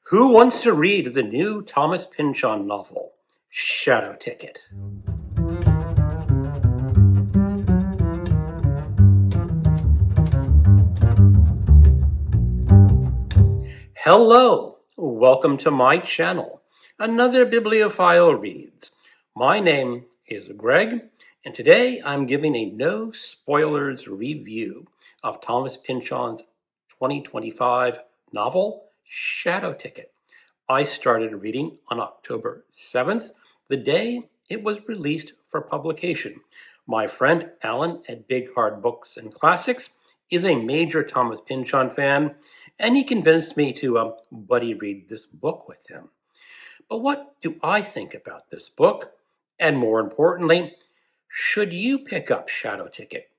Who wants to read the new Thomas Pynchon novel, Shadow Ticket? Hello, welcome to my channel. Another bibliophile reads. My name is Greg, and today I'm giving a no spoilers review of Thomas Pynchon's 2025 novel, Shadow Ticket. I started reading on October 7th, the day it was released for publication. My friend Alan at Big Hard Books and Classics is a major Thomas Pynchon fan, and he convinced me to buddy read this book with him. But what do I think about this book? And more importantly, should you pick up Shadow Ticket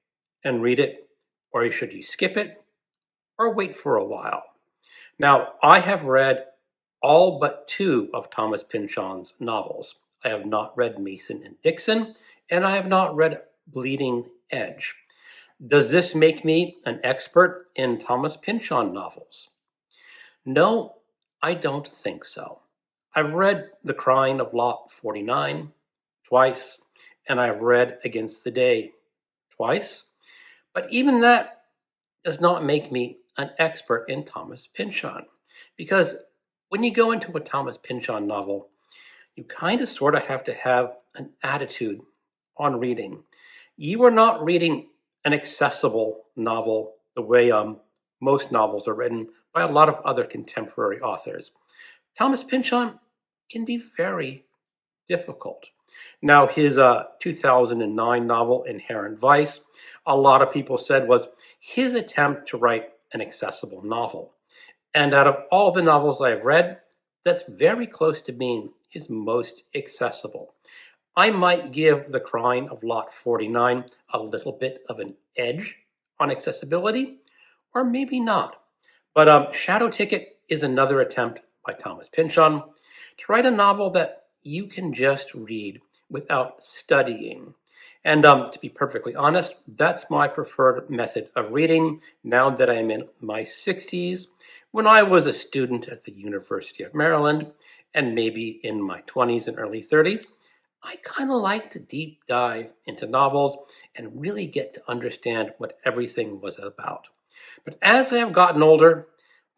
and read it, or should you skip it, or wait for a while? Now, I have read all but two of Thomas Pynchon's novels. I have not read Mason and Dixon, and I have not read Bleeding Edge. Does this make me an expert in Thomas Pynchon novels? No, I don't think so. I've read The Crying of Lot 49 twice, and I've read Against the Day twice, but even that does not make me an expert in Thomas Pynchon, because when you go into a Thomas Pynchon novel, you kind of sort of have to have an attitude on reading. You are not reading an accessible novel the way most novels are written by a lot of other contemporary authors. Thomas Pynchon can be very difficult. Now, his 2009 novel, Inherent Vice, a lot of people said was his attempt to write an accessible novel. And out of all the novels I've read, that's very close to being his most accessible. I might give The Crying of Lot 49 a little bit of an edge on accessibility, or maybe not. But Shadow Ticket is another attempt by Thomas Pynchon to write a novel that you can just read without studying. And to be perfectly honest, that's my preferred method of reading now that I'm in my 60s. When I was a student at the University of Maryland, and maybe in my 20s and early 30s, I kind of like to deep dive into novels and really get to understand what everything was about. But as I have gotten older,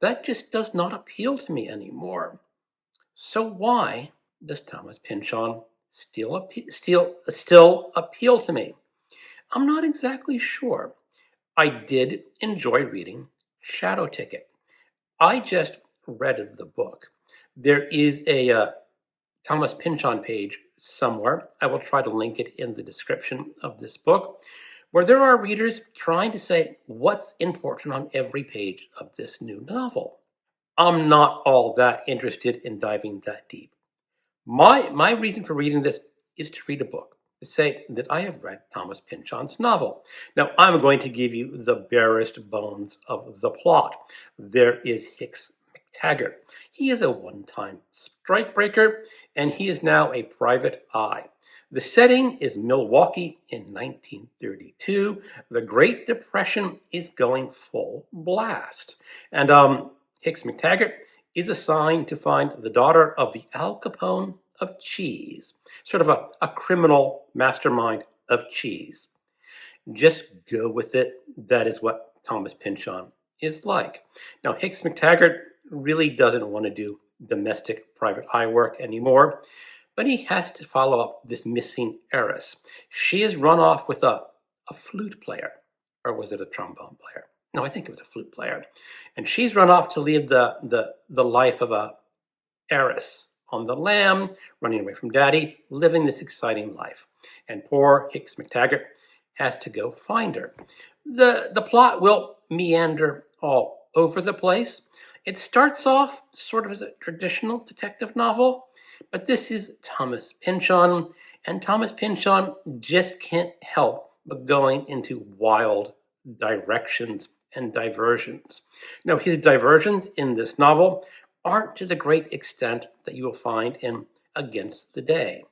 that just does not appeal to me anymore. So why does Thomas Pynchon still appeal to me? I'm not exactly sure. I did enjoy reading Shadow Ticket. I just read the book. There is a Thomas Pynchon page somewhere. I will try to link it in the description of this book, where there are readers trying to say what's important on every page of this new novel. I'm not all that interested in diving that deep. My reason for reading this is to read a book, to say that I have read Thomas Pynchon's novel. Now, I'm going to give you the barest bones of the plot. There is Hicks McTaggart. He is a one-time strikebreaker, and he is now a private eye. The setting is Milwaukee in 1932. The Great Depression is going full blast. And Hicks McTaggart is assigned to find the daughter of the Al Capone of cheese, sort of a criminal mastermind of cheese. Just go with it. That is what Thomas Pynchon is like. Now, Hicks McTaggart really doesn't want to do domestic private eye work anymore, but he has to follow up this missing heiress. She is run off with a flute player, or was it a trombone player? No, I think it was a flute player. And she's run off to live the life of a heiress on the lam, running away from daddy, living this exciting life. And poor Hicks McTaggart has to go find her. The plot will meander all over the place. It starts off sort of as a traditional detective novel, but this is Thomas Pynchon, and Thomas Pynchon just can't help but going into wild directions and diversions. Now, his diversions in this novel aren't to the great extent that you will find in Against the Day.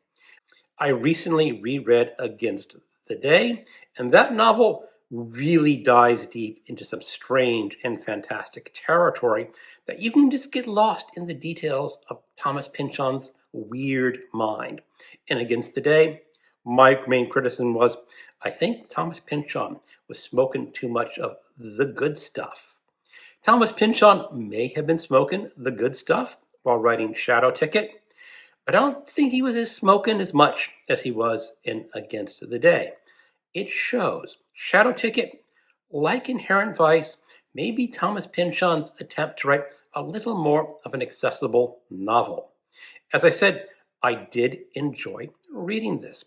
I recently reread Against the Day, and that novel really dives deep into some strange and fantastic territory that you can just get lost in the details of Thomas Pynchon's weird mind. And against the day, my main criticism was, I think Thomas Pynchon was smoking too much of the good stuff. Thomas Pynchon may have been smoking the good stuff while writing Shadow Ticket, but I don't think he was smoking as much as he was in Against the Day. It shows. Shadow Ticket, like Inherent Vice, may be Thomas Pynchon's attempt to write a little more of an accessible novel. As I said, I did enjoy reading this.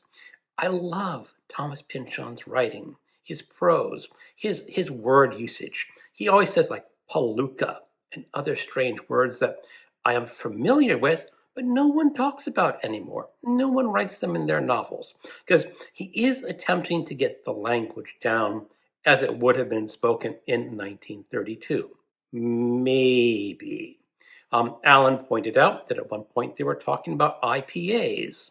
I love Thomas Pynchon's writing, his prose, his word usage. He always says like palooka and other strange words that I am familiar with, but no one talks about anymore. No one writes them in their novels because he is attempting to get the language down as it would have been spoken in 1932. Maybe. Alan pointed out that at one point they were talking about IPAs.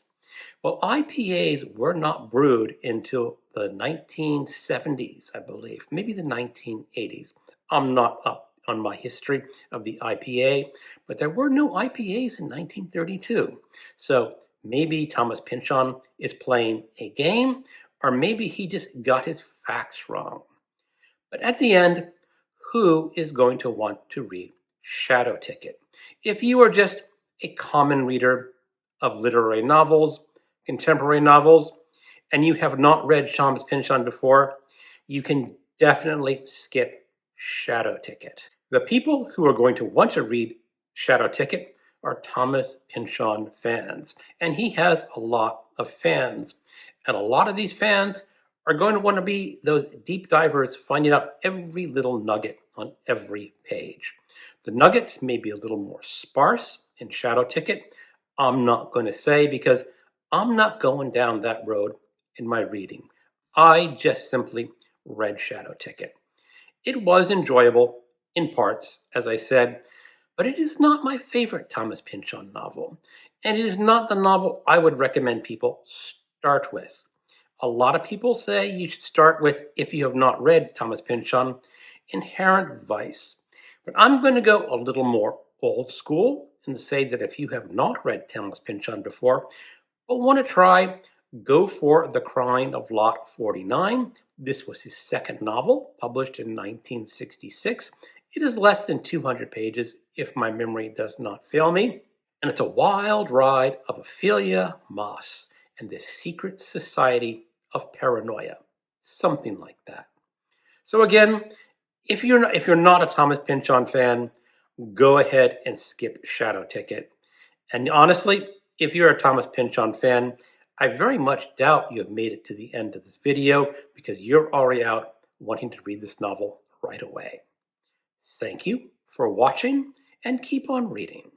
Well, IPAs were not brewed until the 1970s, I believe, maybe the 1980s. I'm not up on my history of the IPA, but there were no IPAs in 1932. So maybe Thomas Pynchon is playing a game, or maybe he just got his facts wrong. But at the end, who is going to want to read Shadow Ticket? If you are just a common reader of literary novels, contemporary novels, and you have not read Thomas Pynchon before, you can definitely skip Shadow Ticket. The people who are going to want to read Shadow Ticket are Thomas Pynchon fans, and he has a lot of fans. And a lot of these fans are going to want to be those deep divers finding out every little nugget on every page. The nuggets may be a little more sparse in Shadow Ticket. I'm not going to say because I'm not going down that road in my reading. I just simply read Shadow Ticket. It was enjoyable in parts, as I said, but it is not my favorite Thomas Pynchon novel, and it is not the novel I would recommend people start with. A lot of people say you should start with, if you have not read Thomas Pynchon, Inherent Vice. But I'm going to go a little more old school and say that if you have not read Thomas Pynchon before, but want to try, go for The Crime of Lot 49. This was his second novel, published in 1966. It is less than 200 pages, if my memory does not fail me. And it's a wild ride of Ophelia Moss and the secret society of paranoia. Something like that. So again, if you're not a Thomas Pynchon fan, go ahead and skip Shadow Ticket. And honestly, if you're a Thomas Pynchon fan, I very much doubt you have made it to the end of this video because you're already out wanting to read this novel right away. Thank you for watching and keep on reading.